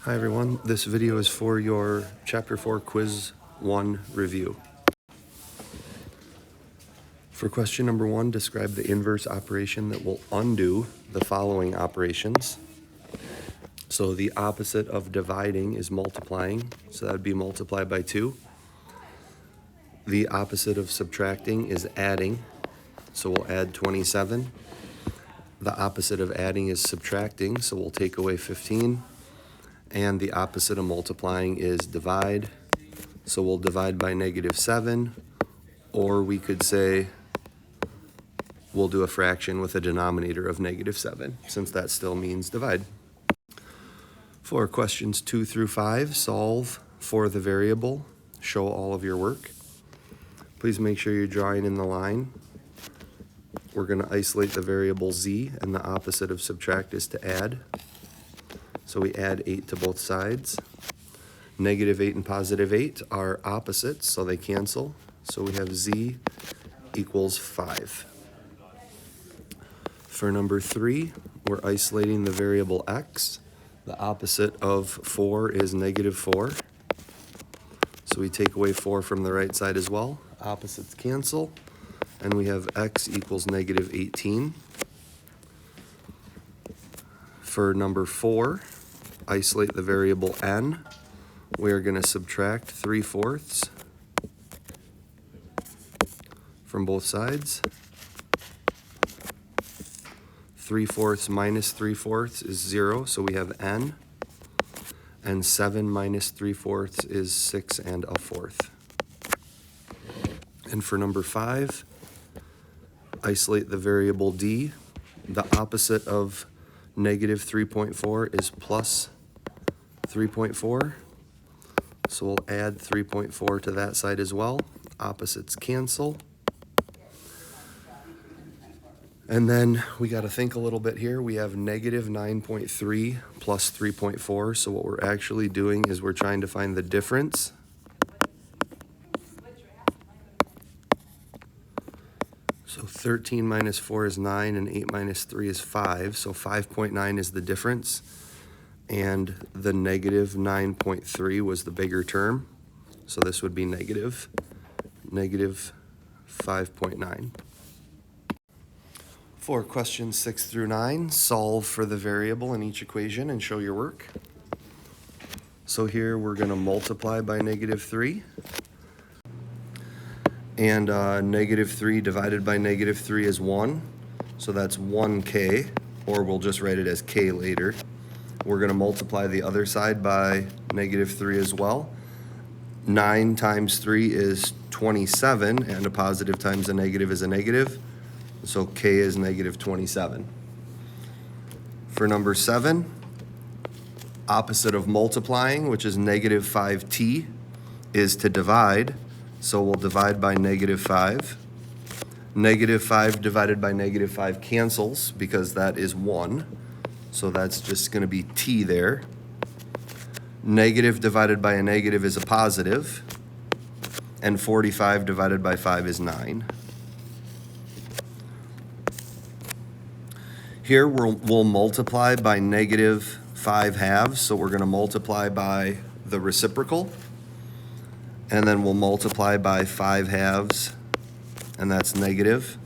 Hi everyone, this video is for your Chapter 4 Quiz 1 review. For question number 1, describe the inverse operation that will undo the following operations. So the opposite of dividing is multiplying, so that would be multiply by 2. The opposite of subtracting is adding, so we'll add 27. The opposite of adding is subtracting, so we'll take away 15. And the opposite of multiplying is divide, so we'll divide by -7, or we could say we'll do a fraction with a denominator of -7, since that still means divide. For questions 2 through 5, solve for the variable, show all of your work. Please make sure you're drawing in the line. We're going to isolate the variable z, and the opposite of subtract is to add. So we add 8 to both sides. -8 and +8 are opposites, so they cancel. So we have z equals 5. For number 3, we're isolating the variable x. The opposite of 4 is -4. So we take away 4 from the right side as well. Opposites cancel. And we have x equals -18. For number 4, isolate the variable n. We are going to subtract 3/4 from both sides. 3/4 minus 3/4 is 0, so we have n. And 7 minus 3/4 is 6 1/4. And for number 5, isolate the variable d. The opposite of -3.4 is plus 3.4. So we'll add 3.4 to that side as well. Opposites cancel. And then we got to think a little bit here. We have -9.3 plus 3.4. So what we're actually doing is we're trying to find the difference. So 13 minus 4 is 9, and 8 minus 3 is 5. So 5.9 is the difference. And the -9.3 was the bigger term. So this would be -5.9. For questions 6 through 9, solve for the variable in each equation and show your work. So here we're going to multiply by -3. And -3 divided by -3 is 1. So that's 1k, or we'll just write it as k later. We're going to multiply the other side by -3 as well. 9 times 3 is 27, and a positive times a negative is a negative. So k is -27. For number 7, opposite of multiplying, which is -5t, is to divide. So we'll divide by -5. -5 divided by -5 cancels because that is 1. So that's just going to be t there. Negative divided by a negative is a positive. And 45 divided by 5 is 9. Here we'll multiply by -5/2. So we're going to multiply by the reciprocal. And then we'll multiply by 5/2, and that's negative.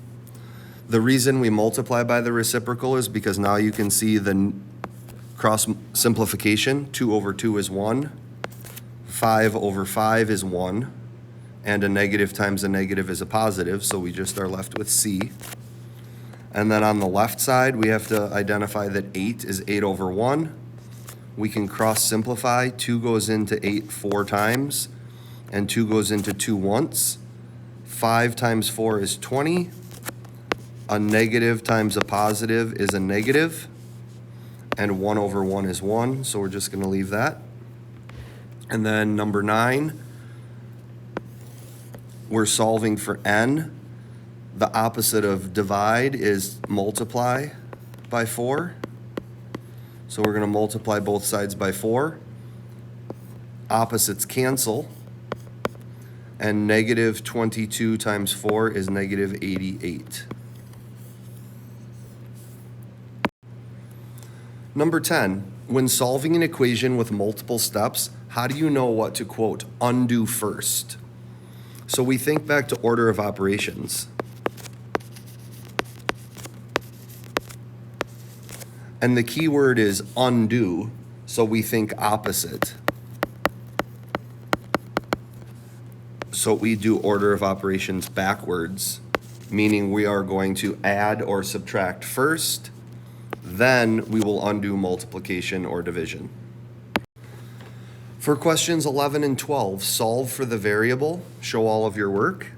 The reason we multiply by the reciprocal is because now you can see the cross simplification. 2 over 2 is 1. 5 over 5 is 1. And a negative times a negative is a positive, so we just are left with c. And then on the left side, we have to identify that 8 is 8 over 1. We can cross simplify. 2 goes into 8 4 times, and 2 goes into 2 once. 5 times 4 is 20. A negative times a positive is a negative. And 1 over 1 is 1, so we're just going to leave that. And then number 9, we're solving for n. The opposite of divide is multiply by 4. So we're going to multiply both sides by 4. Opposites cancel. And -22 times 4 is -88. Number 10, When solving an equation with multiple steps, how do you know what to, quote, undo first? So we think back to order of operations. And the key word is undo, so we think opposite. So we do order of operations backwards, meaning we are going to add or subtract first, then we will undo multiplication or division. For questions 11 and 12, solve for the variable, show all of your work.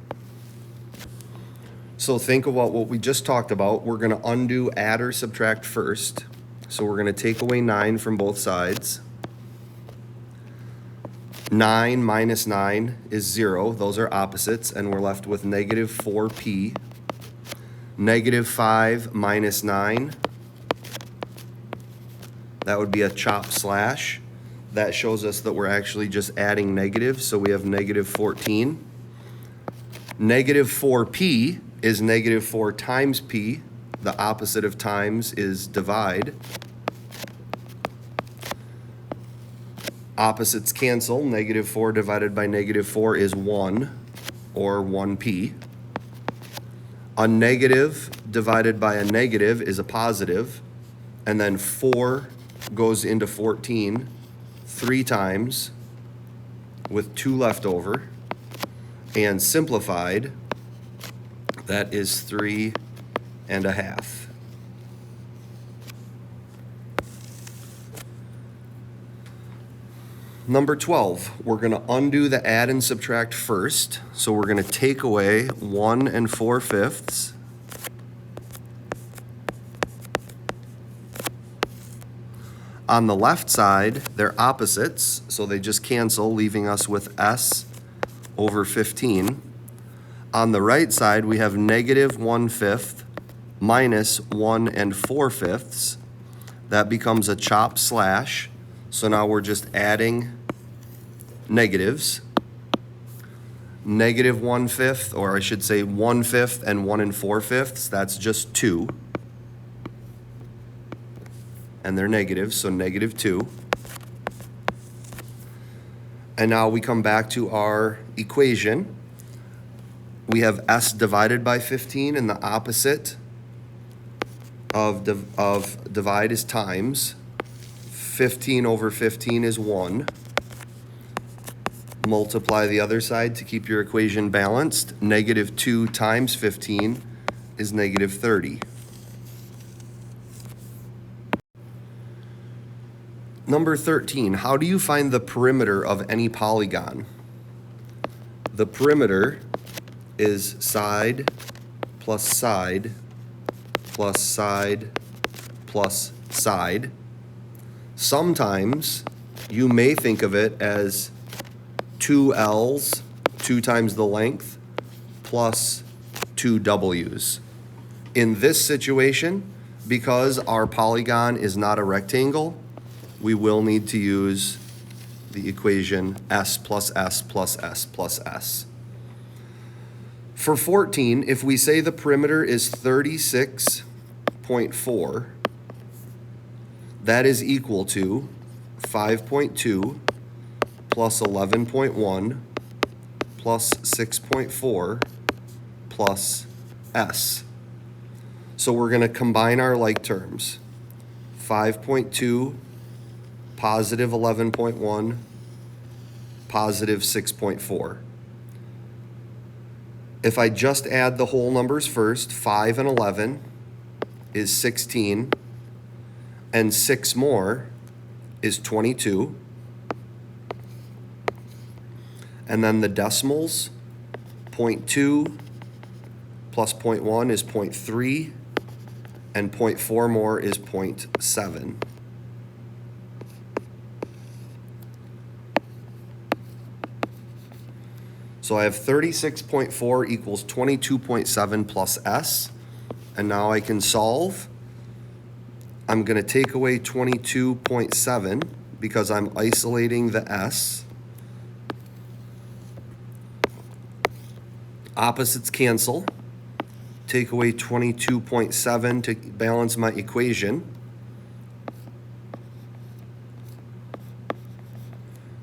So think about what we just talked about. We're going to undo add or subtract first. So we're going to take away 9 from both sides. 9 minus 9 is 0. Those are opposites, and we're left with negative 4p. Negative 5 minus 9. That would be a chop slash. That shows us that we're actually just adding negatives, so we have negative 14. Negative 4p is negative 4 times p. The opposite of times is divide. Opposites cancel. Negative 4 divided by negative 4 is 1, or 1p. A negative divided by a negative is a positive, and then 4 goes into 14 3 times with 2 left over, and simplified, that is 3.5. Number 12, we're going to undo the add and subtract first. So we're going to take away 1 4/5. On the left side, they're opposites, so they just cancel, leaving us with s over 15. On the right side, we have negative 1/5 minus 1 4/5. That becomes a chop slash. So now we're just adding negatives. Negative 1/5, or I should say 1/5 and 1 4/5, that's just 2. And they're negatives, so negative 2. And now we come back to our equation. We have s divided by 15, and the opposite of divide is times. 15 over 15 is 1. Multiply the other side to keep your equation balanced. Negative 2 times 15 is negative 30. Number 13, how do you find the perimeter of any polygon? The perimeter is side plus side plus side plus side. Sometimes you may think of it as 2 L's, 2 times the length, plus 2 W's. In this situation, because our polygon is not a rectangle, we will need to use the equation s plus s plus s plus s. For 14, if we say the perimeter is 36.4, that is equal to 5.2 plus 11.1 plus 6.4 plus s. So we're going to combine our like terms. 5.2 positive 11.1, positive 6.4. If I just add the whole numbers first, 5 and 11 is 16, and 6 more is 22. And then the decimals, 0.2 plus 0.1 is 0.3, and 0.4 more is 0.7. So I have 36.4 equals 22.7 plus s, and now I can solve. I'm going to take away 22.7 because I'm isolating the s. Opposites cancel. Take away 22.7 to balance my equation.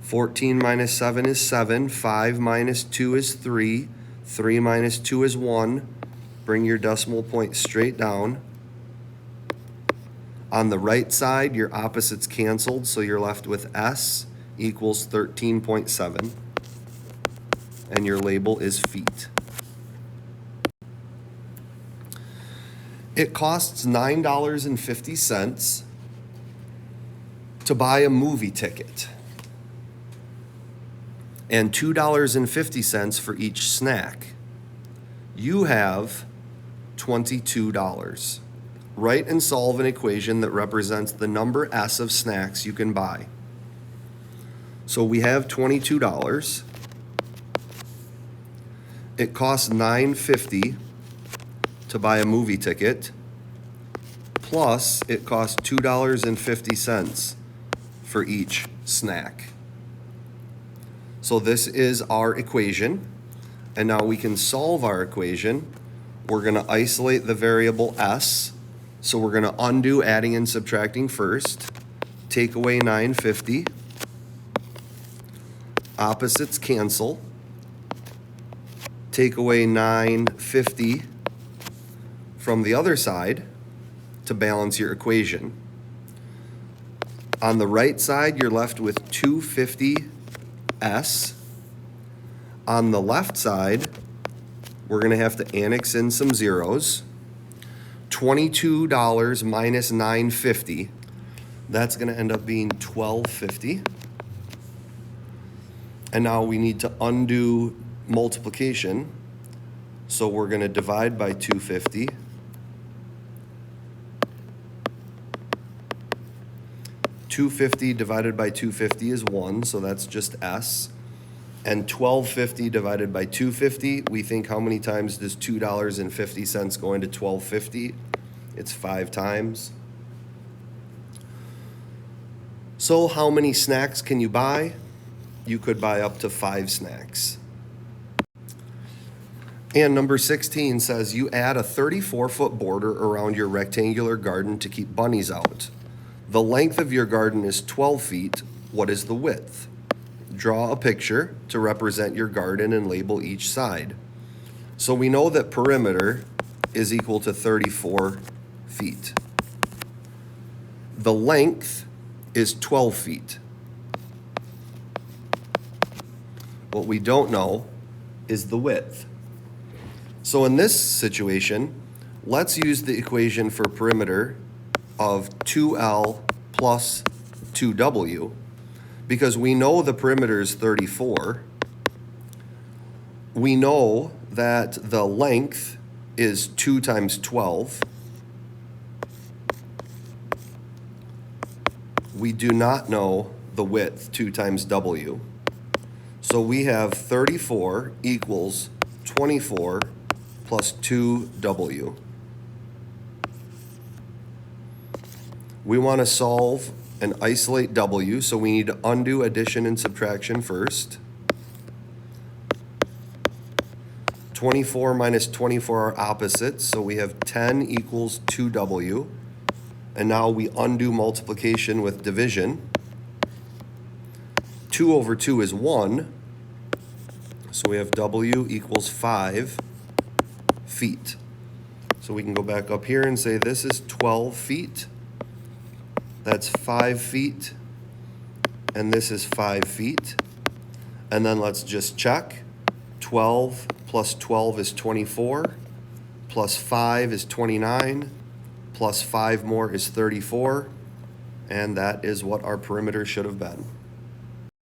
14 minus 7 is 7. 5 minus 2 is 3. 3 minus 2 is 1. Bring your decimal point straight down. On the right side, your opposites canceled, so you're left with S equals 13.7. And your label is feet. It costs $9.50 to buy a movie ticket and $2.50 for each snack. You have $22. Write and solve an equation that represents the number S of snacks you can buy. So we have $22. It costs $9.50 to buy a movie ticket, plus it costs $2.50 for each snack. So this is our equation, and now we can solve our equation. We're going to isolate the variable S, so we're going to undo adding and subtracting first. Take away $9.50. Opposites cancel. Take away $9.50 from the other side to balance your equation. On the right side, you're left with $2.50S. On the left side, we're going to have to annex in some zeros. $22 minus $9.50. That's going to end up being $12.50. And now we need to undo multiplication. So we're going to divide by 250. $2.50 divided by 250 is 1, so that's just S. And $12.50 divided by 250, we think how many times does $2.50 go into $12.50? It's 5 times. So how many snacks can you buy? You could buy up to 5 snacks. And number 16 says you add a 34-foot border around your rectangular garden to keep bunnies out. The length of your garden is 12 feet. What is the width? Draw a picture to represent your garden and label each side. So we know that perimeter is equal to 34 feet. The length is 12 feet. What we don't know is the width. So in this situation, let's use the equation for perimeter of 2L plus 2W, because we know the perimeter is 34. We know that the length is 2 times 12. We do not know the width, 2 times W. So we have 34 equals 24 plus 2W. We want to solve and isolate W, so we need to undo addition and subtraction first. 24 minus 24 are opposites, so we have 10 equals 2W. And now we undo multiplication with division. 2 over 2 is 1, so we have W equals 5 feet. So we can go back up here and say this is 12 feet. That's 5 feet, and this is 5 feet. And then let's just check. 12 plus 12 is 24, plus 5 is 29, plus 5 more is 34, and that is what our perimeter should have been.